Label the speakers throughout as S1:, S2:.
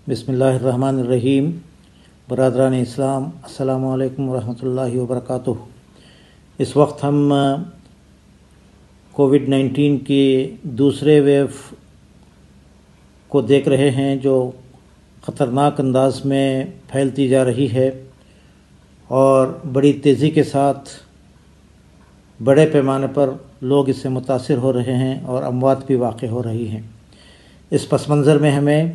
S1: بسم اللہ الرحمن الرحیم۔ برادران اسلام، السلام علیکم ورحمۃ اللہ وبرکاتہ۔ اس وقت ہم کووڈ-19 کی دوسرے ویو کو دیکھ رہے ہیں جو خطرناک انداز میں پھیلتی جا رہی ہے اور بڑی تیزی کے ساتھ بڑے پیمانے پر لوگ اس سے متاثر ہو رہے ہیں اور اموات بھی واقع ہو رہی ہیں۔ اس پس منظر میں ہمیں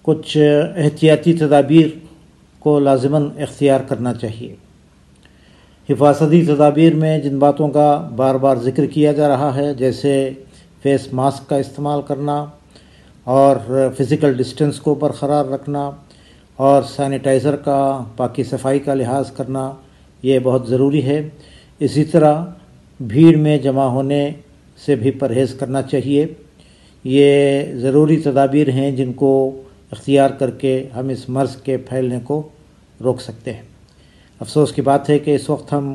S1: کچھ احتیاطی تدابیر کو لازماً اختیار کرنا چاہیے۔ حفاظتی تدابیر میں جن باتوں کا بار بار ذکر کیا جا رہا ہے، جیسے فیس ماسک کا استعمال کرنا اور فزیکل ڈسٹنس کو برقرار رکھنا اور سینیٹائزر کا پاکی صفائی کا لحاظ کرنا، یہ بہت ضروری ہے۔ اسی طرح بھیڑ میں جمع ہونے سے بھی پرہیز کرنا چاہیے۔ یہ ضروری تدابیر ہیں جن کو اختیار کر کے ہم اس مرض کے پھیلنے کو روک سکتے ہیں۔ افسوس کی بات ہے کہ اس وقت ہم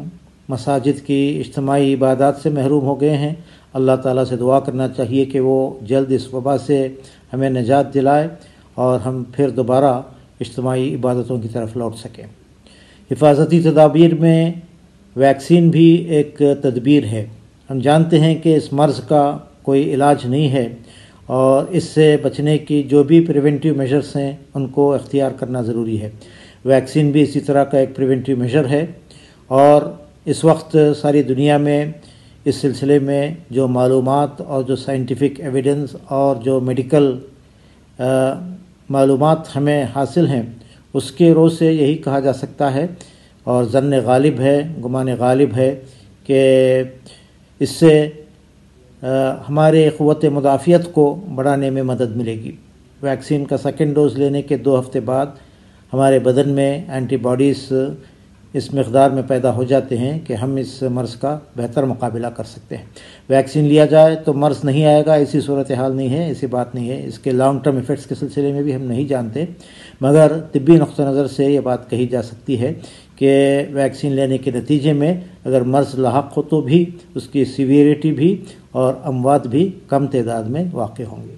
S1: مساجد کی اجتماعی عبادات سے محروم ہو گئے ہیں۔ اللہ تعالیٰ سے دعا کرنا چاہیے کہ وہ جلد اس وبا سے ہمیں نجات دلائے اور ہم پھر دوبارہ اجتماعی عبادتوں کی طرف لوٹ سکیں۔ حفاظتی تدابیر میں ویکسین بھی ایک تدبیر ہے۔ ہم جانتے ہیں کہ اس مرض کا کوئی علاج نہیں ہے اور اس سے بچنے کی جو بھی پریونٹیو میجرز ہیں ان کو اختیار کرنا ضروری ہے۔ ویکسین بھی اسی طرح کا ایک پریونٹیو میجر ہے اور اس وقت ساری دنیا میں اس سلسلے میں جو معلومات اور جو سائنٹیفک ایویڈنس اور جو میڈیکل معلومات ہمیں حاصل ہیں، اس کے روز سے یہی کہا جا سکتا ہے اور ظن غالب ہے، گمان غالب ہے کہ اس سے ہمارے قوت مدافعت کو بڑھانے میں مدد ملے گی۔ ویکسین کا سیکنڈ ڈوز لینے کے 2 ہفتے بعد ہمارے بدن میں اینٹی باڈیز اس مقدار میں پیدا ہو جاتے ہیں کہ ہم اس مرض کا بہتر مقابلہ کر سکتے ہیں۔ ویکسین لیا جائے تو مرض نہیں آئے گا، ایسی صورتحال نہیں ہے، ایسی بات نہیں ہے۔ اس کے لانگ ٹرم ایفیکٹس کے سلسلے میں بھی ہم نہیں جانتے، مگر طبی نقطہ نظر سے یہ بات کہی جا سکتی ہے کہ ویکسین لینے کے نتیجے میں اگر مرض لاحق ہو تو بھی اس کی سیویریٹی بھی اور اموات بھی کم تعداد میں واقع ہوں گے۔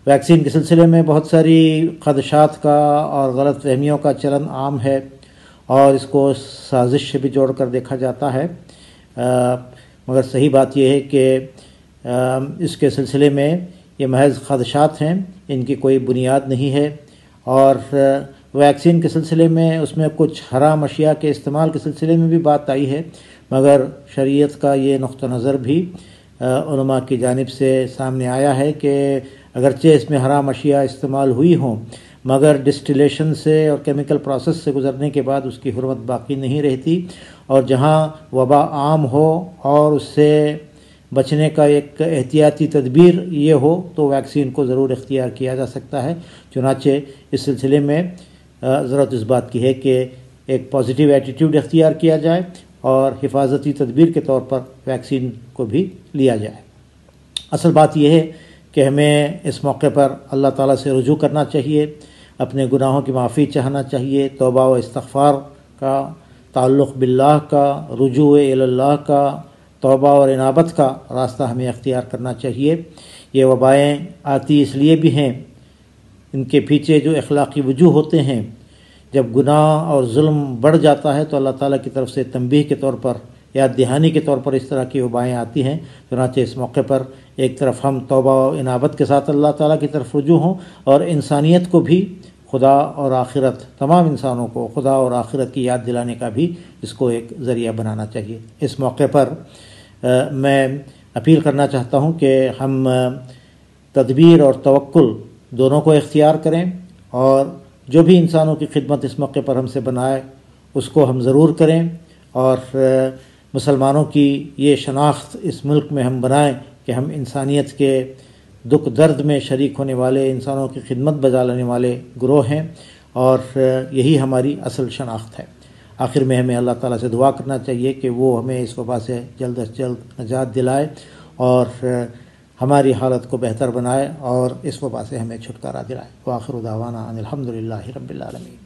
S1: ویکسین کے سلسلے میں بہت ساری خدشات کا اور غلط فہمیوں کا چلن عام ہے اور اس کو سازش سے بھی جوڑ کر دیکھا جاتا ہے، مگر صحیح بات یہ ہے کہ اس کے سلسلے میں یہ محض خدشات ہیں، ان کی کوئی بنیاد نہیں ہے۔ اور ویکسین کے سلسلے میں اس میں کچھ حرام اشیاء کے استعمال کے سلسلے میں بھی بات آئی ہے، مگر شریعت کا یہ نقطہ نظر بھی علماء کی جانب سے سامنے آیا ہے کہ اگرچہ اس میں حرام اشیاء استعمال ہوئی ہوں، مگر ڈسٹیلیشن سے اور کیمیکل پروسیس سے گزرنے کے بعد اس کی حرمت باقی نہیں رہتی، اور جہاں وبا عام ہو اور اس سے بچنے کا ایک احتیاطی تدبیر یہ ہو تو ویکسین کو ضرور اختیار کیا جا سکتا ہے۔ چنانچہ اس سلسلے میں ضرورت اس بات کی ہے کہ ایک پازیٹیو ایٹیٹیوڈ اختیار کیا جائے اور حفاظتی تدبیر کے طور پر ویکسین کو بھی لیا جائے۔ اصل بات یہ ہے کہ ہمیں اس موقع پر اللہ تعالیٰ سے رجوع کرنا چاہیے، اپنے گناہوں کی معافی چاہنا چاہیے، توبہ و استغفار کا، تعلق باللہ کا، رجوع اللہ کا، توبہ اور انابت کا راستہ ہمیں اختیار کرنا چاہیے۔ یہ وبائیں آتی اس لیے بھی ہیں، ان کے پیچھے جو اخلاقی وجوہ ہوتے ہیں، جب گناہ اور ظلم بڑھ جاتا ہے تو اللہ تعالیٰ کی طرف سے تنبیہ کے طور پر، یاد دہانی کے طور پر اس طرح کی وبائیں آتی ہیں۔ چنانچہ اس موقع پر ایک طرف ہم توبہ و انابت کے ساتھ اللہ تعالیٰ کی طرف رجوع ہوں اور انسانیت کو بھی خدا اور آخرت، تمام انسانوں کو خدا اور آخرت کی یاد دلانے کا بھی اس کو ایک ذریعہ بنانا چاہیے۔ اس موقع پر میں اپیل کرنا چاہتا ہوں کہ ہم تدبیر اور توکل دونوں کو اختیار کریں اور جو بھی انسانوں کی خدمت اس موقع پر ہم سے بنائے اس کو ہم ضرور کریں، اور مسلمانوں کی یہ شناخت اس ملک میں ہم بنائیں کہ ہم انسانیت کے دکھ درد میں شریک ہونے والے، انسانوں کی خدمت بجا لانے والے گروہ ہیں، اور یہی ہماری اصل شناخت ہے۔ آخر میں ہمیں اللہ تعالیٰ سے دعا کرنا چاہیے کہ وہ ہمیں اس وبا سے جلد از جلد نجات دلائے اور ہماری حالت کو بہتر بنائے اور اس وبا سے ہمیں چھٹکارا دلائے۔ وآخر دعوانا ان الحمد للہ رب العالمین۔